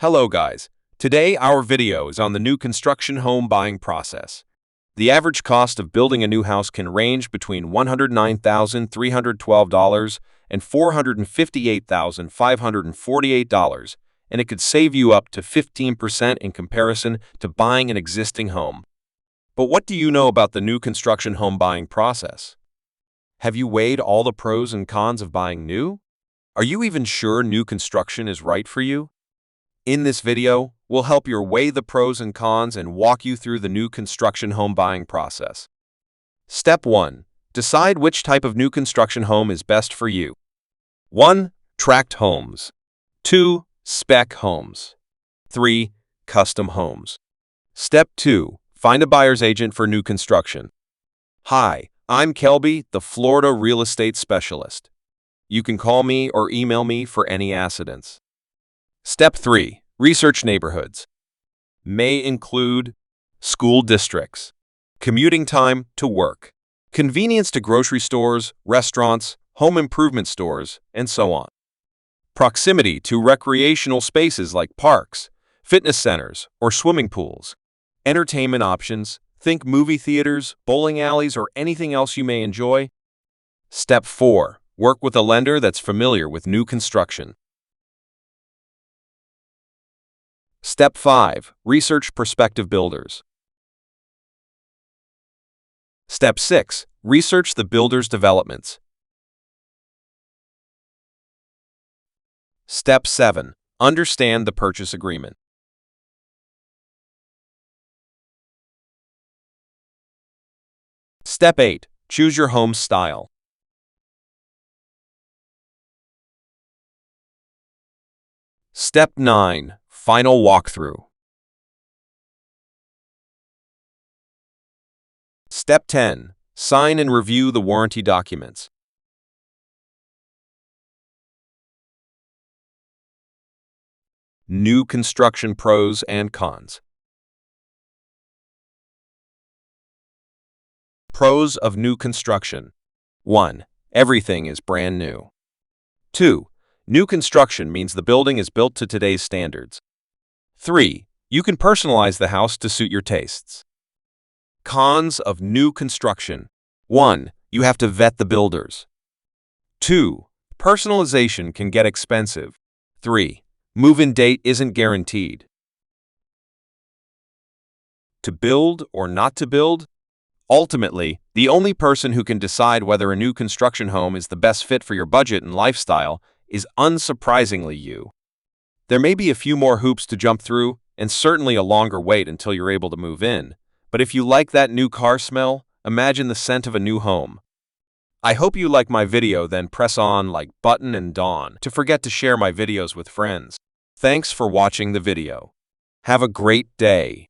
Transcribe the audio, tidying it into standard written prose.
Hello guys, today our video is on the new construction home buying process. The average cost of building a new house can range between $109,312 and $458,548, and it could save you up to 15% in comparison to buying an existing home. But what do you know about the new construction home buying process? Have you weighed all the pros and cons of buying new? Are you even sure new construction is right for you? In this video, we'll help you weigh the pros and cons and walk you through the new construction home buying process. Step 1. Decide which type of new construction home is best for you. 1. Tract homes. 2. Spec homes. 3. Custom homes. Step 2. Find a buyer's agent for new construction. Hi, I'm Kelby, the Florida real estate specialist. You can call me or email me for any accidents. Step 3. Research neighborhoods. May include school districts, commuting time to work, convenience to grocery stores, restaurants, home improvement stores, and so on. Proximity to recreational spaces like parks, fitness centers, or swimming pools. Entertainment options, think movie theaters, bowling alleys, or anything else you may enjoy. Step 4. Work with a lender that's familiar with new construction. Step 5. Research prospective builders. Step 6. Research the builder's developments. Step 7. Understand the purchase agreement. Step 8. Choose your home style. Step 9. Final walkthrough. Step 10. Sign and review the warranty documents. New construction pros and cons. Pros of new construction. 1. Everything is brand new. 2. New construction means the building is built to today's standards. 3. You can personalize the house to suit your tastes. Cons of new construction. 1. You have to vet the builders. 2. Personalization can get expensive. 3. Move-in date isn't guaranteed. To build or not to build? Ultimately, the only person who can decide whether a new construction home is the best fit for your budget and lifestyle is unsurprisingly you. There may be a few more hoops to jump through, and certainly a longer wait until you're able to move in. But if you like that new car smell, imagine the scent of a new home. I hope you like my video, then press on like button and don't forget to share my videos with friends. Thanks for watching the video. Have a great day.